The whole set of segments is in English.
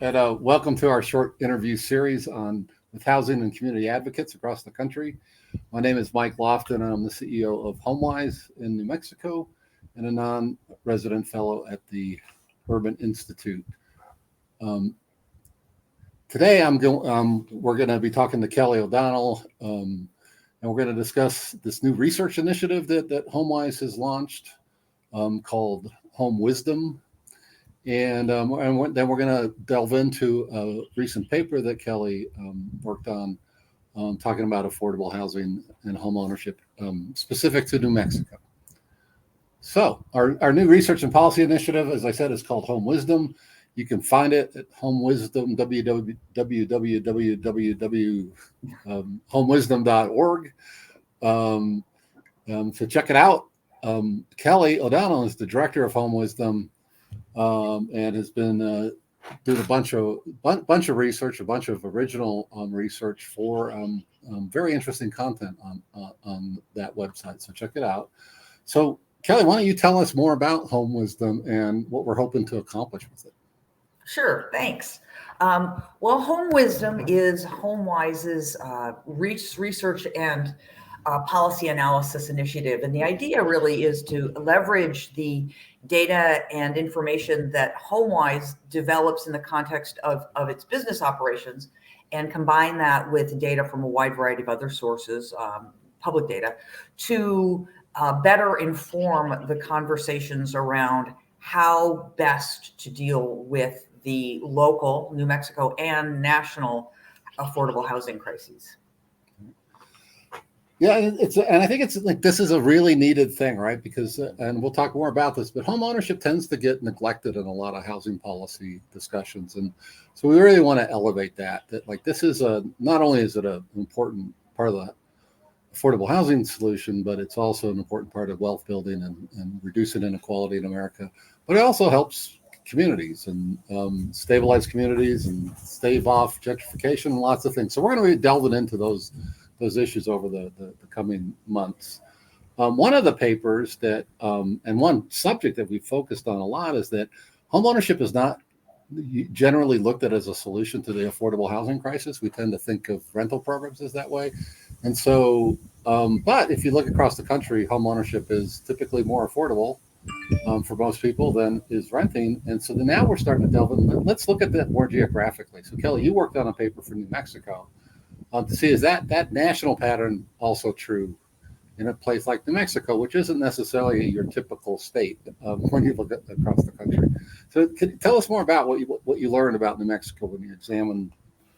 Hello, and welcome to our short interview series with housing and community advocates across the country. My name is Mike Loftin, and I'm the CEO of Homewise in New Mexico and a non-resident fellow at the Urban Institute. Today, we're going to be talking to Kelly O'Donnell, and we're going to discuss this new research initiative that Homewise has launched called Homewisdom. And then we're going to delve into a recent paper that Kelly worked on talking about affordable housing and homeownership specific to New Mexico. So our new research and policy initiative, as I said, is called Homewisdom. You can find it at Homewisdom, www.homewisdom.org. So check it out. Kelly O'Donnell is the director of Homewisdom. And has been doing a bunch of research, a bunch of original research for very interesting content on that website. So check it out. So Kelly, why don't you tell us more about Homewisdom and what we're hoping to accomplish with it? Sure, thanks. Well, Homewisdom is Homewise's research and policy analysis initiative. And the idea really is to leverage the data and information that Homewise develops in the context of its business operations and combine that with data from a wide variety of other sources, public data, to better inform the conversations around how best to deal with the local, New Mexico, and national affordable housing crises. Yeah, and I think it's like this is a really needed thing, right? Because, and we'll talk more about this, but home ownership tends to get neglected in a lot of housing policy discussions, and so we really want to elevate that. That like this is not only is it an important part of the affordable housing solution, but it's also an important part of wealth building and reducing inequality in America. But it also helps communities and stabilize communities and stave off gentrification and lots of things. So we're going to be delving into those issues over the coming months. One of the papers that, and one subject that we focused on a lot is that homeownership is not generally looked at as a solution to the affordable housing crisis. We tend to think of rental programs as that way. And so, but if you look across the country, homeownership is typically more affordable for most people than is renting. And so now we're starting to delve in. Let's look at that more geographically. So Kelly, you worked on a paper for New Mexico. To see, is that national pattern also true in a place like New Mexico, which isn't necessarily your typical state when you look at across the country. So tell us more about what you learned about New Mexico when you examined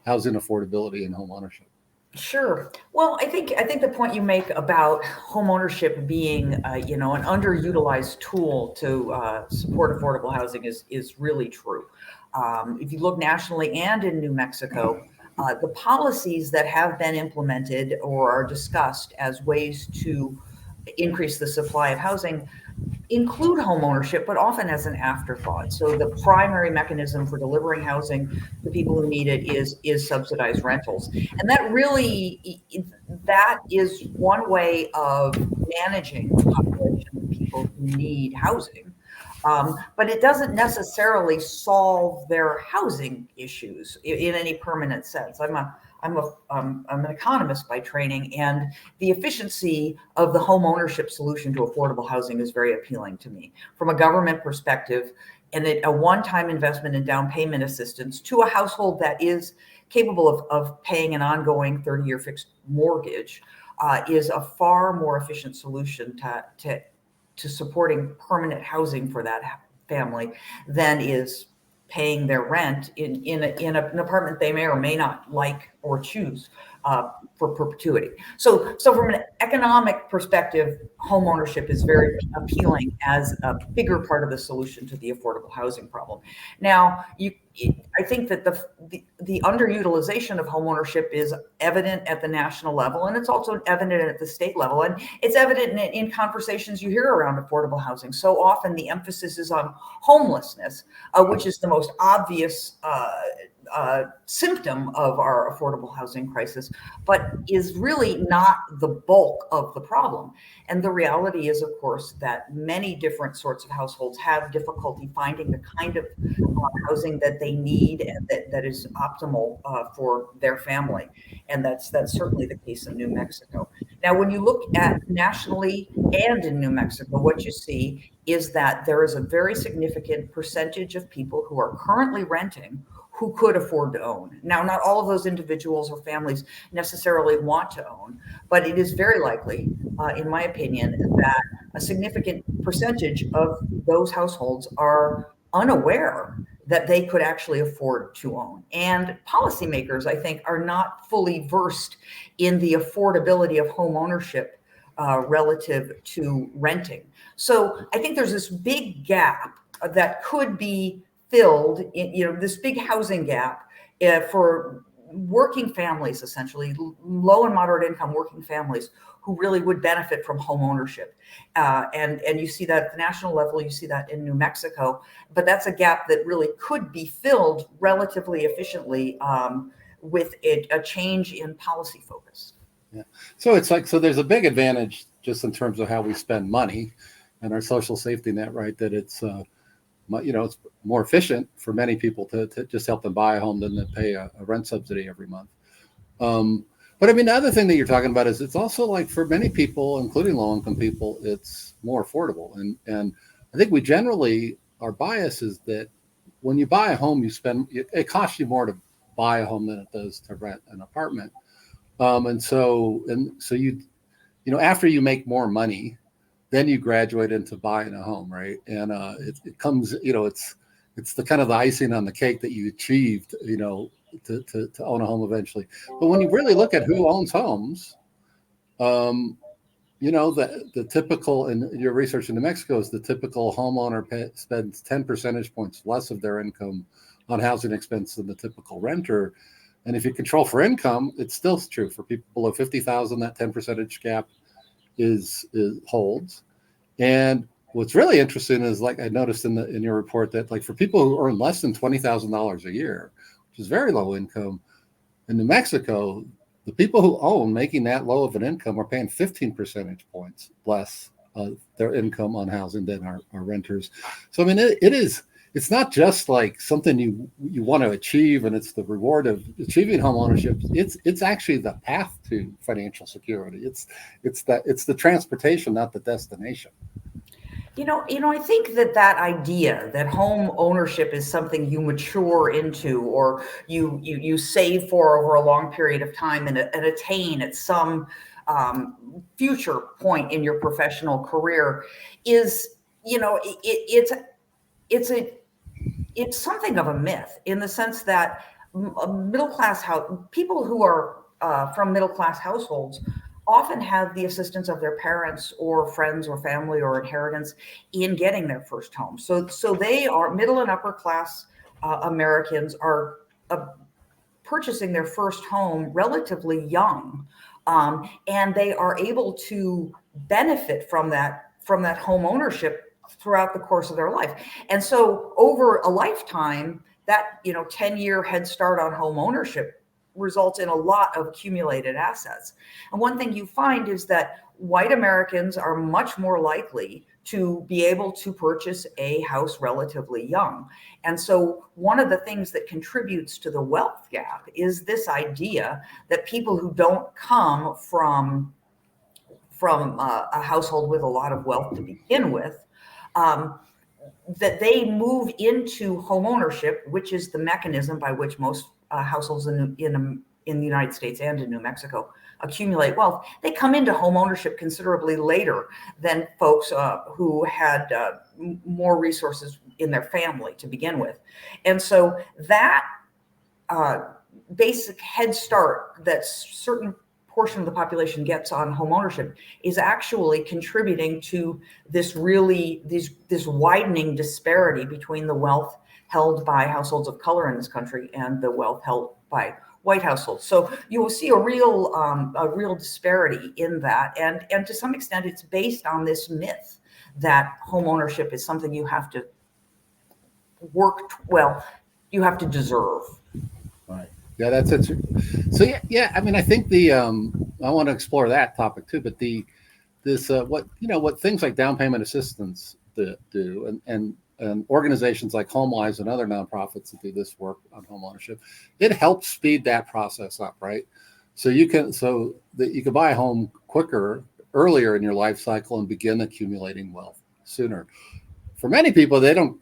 housing affordability and home ownership. Sure. Well, I think the point you make about home ownership being an underutilized tool to support affordable housing is really true. If you look nationally and in New Mexico, the policies that have been implemented or are discussed as ways to increase the supply of housing include home ownership, but often as an afterthought. So the primary mechanism for delivering housing to people who need it is subsidized rentals. And that is one way of managing the population of people who need housing. But it doesn't necessarily solve their housing issues in any permanent sense. I'm an economist by training, and the efficiency of the home ownership solution to affordable housing is very appealing to me. From a government perspective, and a one-time investment in down payment assistance to a household that is capable of paying an ongoing 30-year fixed mortgage is a far more efficient solution to supporting permanent housing for that family than is paying their rent in an apartment they may or may not like or choose for perpetuity. So from an economic perspective, home ownership is very appealing as a bigger part of the solution to the affordable housing problem. Now, I think that the underutilization of home ownership is evident at the national level, and it's also evident at the state level, and it's evident in conversations you hear around affordable housing. So often the emphasis is on homelessness, which is the most obvious symptom of our affordable housing crisis, but is really not the bulk of the problem. And the reality is, of course, that many different sorts of households have difficulty finding the kind of housing that they need and that is optimal for their family. And that's certainly the case in New Mexico. Now, when you look at nationally and in New Mexico, what you see is that there is a very significant percentage of people who are currently renting who could afford to own. Now, not all of those individuals or families necessarily want to own, but it is very likely, in my opinion, that a significant percentage of those households are unaware that they could actually afford to own. And policymakers, I think, are not fully versed in the affordability of home ownership relative to renting. So I think there's this big gap that could be filled in, this big housing gap for working families, essentially low and moderate income working families who really would benefit from home ownership. And you see that at the national level, you see that in New Mexico, but that's a gap that really could be filled relatively efficiently with a change in policy focus. Yeah. So it's like, so there's a big advantage just in terms of how we spend money and our social safety net, right? That it's, it's more efficient for many people to just help them buy a home than to pay a rent subsidy every month. But I mean, the other thing that you're talking about is it's also like for many people, including low-income people, it's more affordable. And I think we generally, our bias is that when you buy a home, it costs you more to buy a home than it does to rent an apartment. And so you after you make more money, then you graduate into buying a home, right? And it comes, it's the kind of the icing on the cake that you achieved, to own a home eventually. But when you really look at who owns homes, the typical, in your research in New Mexico, is the typical homeowner spends 10 percentage points less of their income on housing expense than the typical renter. And if you control for income, it's still true for people below 50,000. That 10 percentage gap is holds. And what's really interesting is, like I noticed in your report, that like for people who earn less than $20,000 a year, which is very low income, in New Mexico, the people who own making that low of an income are paying 15 percentage points less of their income on housing than our renters. So I mean, it's not just like something you want to achieve and it's the reward of achieving home ownership. It's actually the path to financial security. It's the transportation, not the destination. I think that idea that home ownership is something you mature into, or you save for over a long period of time and attain at some future point in your professional career is, it's something of a myth, in the sense that people who are from middle class households often have the assistance of their parents or friends or family or inheritance in getting their first home. So they are middle and upper class Americans are purchasing their first home relatively young, and they are able to benefit from that home ownership throughout the course of their life. And so over a lifetime, that 10-year head start on home ownership results in a lot of accumulated assets. And one thing you find is that white Americans are much more likely to be able to purchase a house relatively young. And so one of the things that contributes to the wealth gap is this idea that people who don't come from a household with a lot of wealth to begin with, that they move into home ownership, which is the mechanism by which most households in the United States and in New Mexico accumulate wealth. They come into home ownership considerably later than folks who had more resources in their family to begin with. And so that basic head start that certain portion of the population gets on home ownership is actually contributing to this widening disparity between the wealth held by households of color in this country and the wealth held by white households. So you will see a real disparity in that, and to some extent, it's based on this myth that home ownership is something you have to you have to deserve. Right. Yeah, that's it. So yeah. I mean, I think I want to explore that topic too. But this what things like down payment assistance do, and organizations like Homewise and other nonprofits that do this work on home ownership, it helps speed that process up, right? So that you can buy a home quicker, earlier in your life cycle, and begin accumulating wealth sooner. For many people, they don't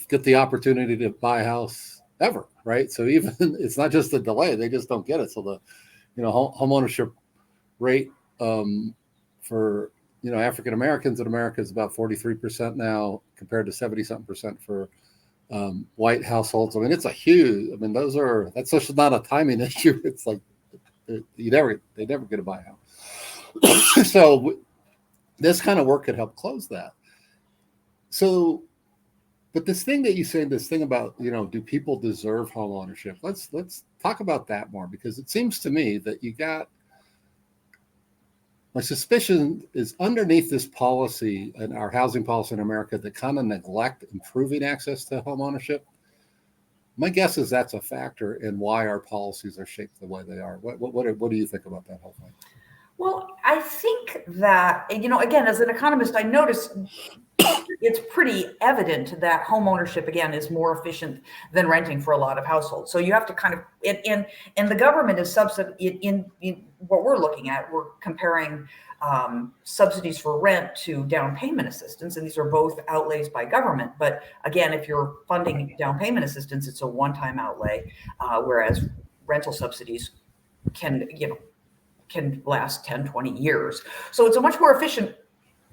get the opportunity to buy a house ever, right? So even it's not just a delay; they just don't get it. So the home ownership rate for African Americans in America is about 43% now, compared to 70 something percent for white households. I mean, it's a huge. I mean, that's just not a timing issue. It's like they never get to buy a house. So this kind of work could help close that. So, but this thing that you say, this thing about do people deserve home ownership? Let's talk about that more, because it seems to me that my suspicion is underneath this policy and our housing policy in America that kind of neglect improving access to home ownership. My guess is that's a factor in why our policies are shaped the way they are. What do you think about that whole thing? Well, I think that, again, as an economist, I notice it's pretty evident that home ownership, again, is more efficient than renting for a lot of households. So you have to kind of, and the government is in what we're looking at, we're comparing subsidies for rent to down payment assistance. And these are both outlays by government. But again, if you're funding down payment assistance, it's a one-time outlay, whereas rental subsidies can last 10, 20 years. So it's a much more efficient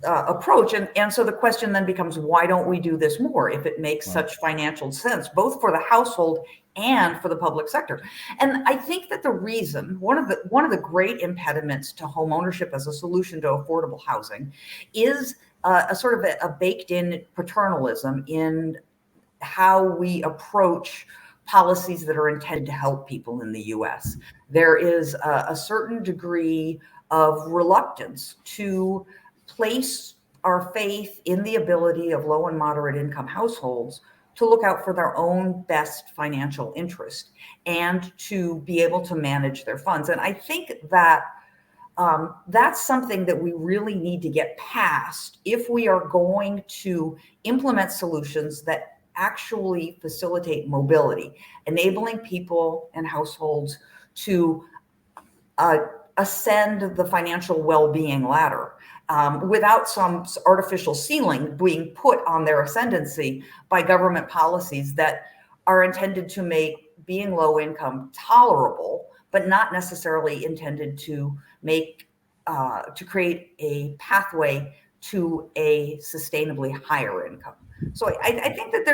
approach. And so the question then becomes, why don't we do this more if it makes such financial sense, both for the household and for the public sector? And I think that the reason, one of the great impediments to home ownership as a solution to affordable housing is a sort of a baked in paternalism in how we approach policies that are intended to help people in the US. There is a certain degree of reluctance to place our faith in the ability of low and moderate income households to look out for their own best financial interest and to be able to manage their funds. And I think that that's something that we really need to get past if we are going to implement solutions that actually facilitate mobility, enabling people and households to ascend the financial well-being ladder without some artificial ceiling being put on their ascendancy by government policies that are intended to make being low income tolerable, but not necessarily intended to make to create a pathway to a sustainably higher income. So I think that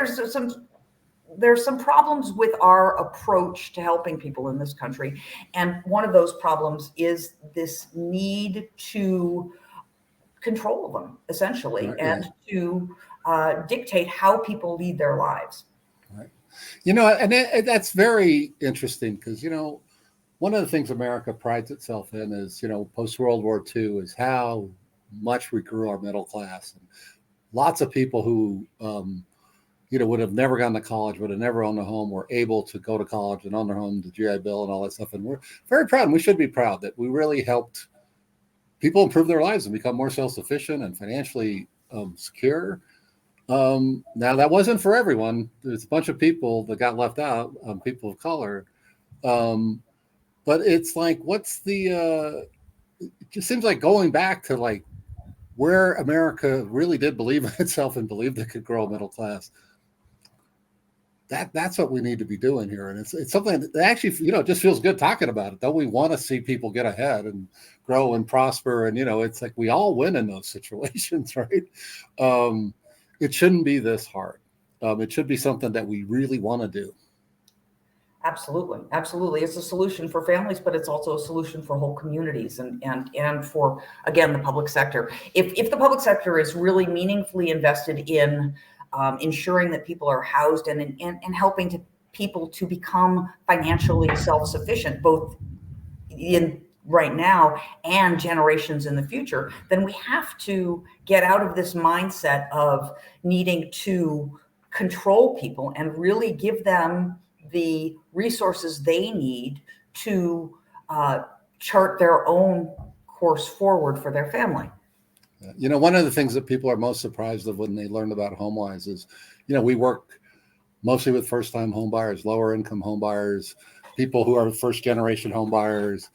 there's some problems with our approach to helping people in this country. And one of those problems is this need to control them, essentially, Right, and to dictate how people lead their lives. right. And that's very interesting, because, one of the things America prides itself in is, post World War II, is how much we grew our middle class. And lots of people who, would have never gone to college, would have never owned a home, were able to go to college and own their home, the GI Bill and all that stuff. And we're very proud, and we should be proud that we really helped people improve their lives and become more self-sufficient and financially secure. Now, that wasn't for everyone. There's a bunch of people that got left out, people of color. But it's like, it just seems like going back to like where America really did believe in itself and believed it could grow a middle class. That's what we need to be doing here. And it's something that actually, just feels good talking about it. Don't we want to see people get ahead and grow and prosper? And, it's like we all win in those situations, right? It shouldn't be this hard. It should be something that we really want to do. Absolutely. Absolutely. It's a solution for families, but it's also a solution for whole communities and for, again, the public sector. If the public sector is really meaningfully invested in ensuring that people are housed and helping people to become financially self-sufficient, both in right now and generations in the future, then we have to get out of this mindset of needing to control people and really give them the resources they need to chart their own course forward for their family. You know, one of the things that people are most surprised of when they learn about Homewise is, you know, we work mostly with first-time home buyers, lower income home buyers, people who are first-generation home buyers.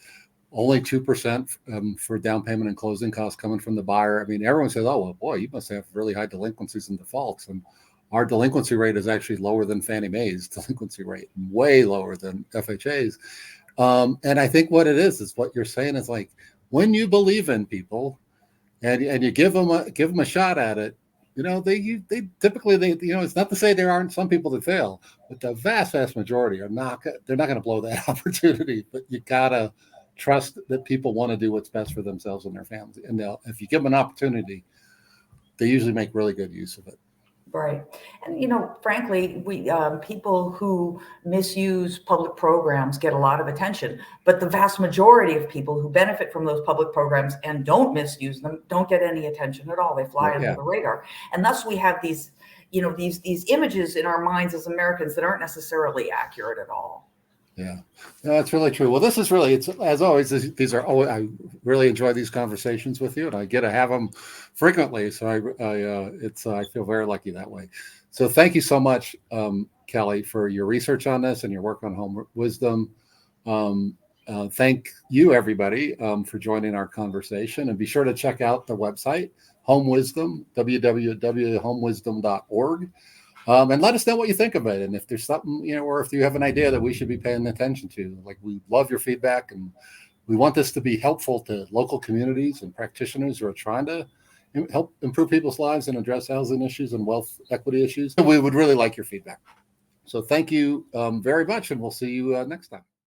Only 2% for down payment and closing costs coming from the buyer. I mean, everyone says, "Oh, well, boy, you must have really high delinquencies and defaults." And our delinquency rate is actually lower than Fannie Mae's delinquency rate, way lower than FHA's. And I think what it is what you're saying is like when you believe in people, and you give them a shot at it, you know, they typically, you know, it's not to say there aren't some people that fail, but the vast majority they're not going to blow that opportunity. But you gotta trust that people want to do what's best for themselves and their families, and if you give them an opportunity, they usually make really good use of it. Right. And, you know, frankly, we people who misuse public programs get a lot of attention, but the vast majority of people who benefit from those public programs and don't misuse them don't get any attention at all. They fly under the radar. And thus we have these, you know, these images in our minds as Americans that aren't necessarily accurate at all. Yeah, no, that's really true. Well, this is really, it's as always, these are always, I really enjoy these conversations with you, and I get to have them frequently. So I feel very lucky that way. So thank you so much, Kelly, for your research on this and your work on Homewisdom. Thank you, everybody, for joining our conversation, and be sure to check out the website, Homewisdom, www.homewisdom.org. And let us know what you think of it. And if there's something, you know, or if you have an idea that we should be paying attention to, like, we love your feedback, and we want this to be helpful to local communities and practitioners who are trying to help improve people's lives and address housing issues and wealth equity issues. We would really like your feedback. So thank you very much, and we'll see you next time.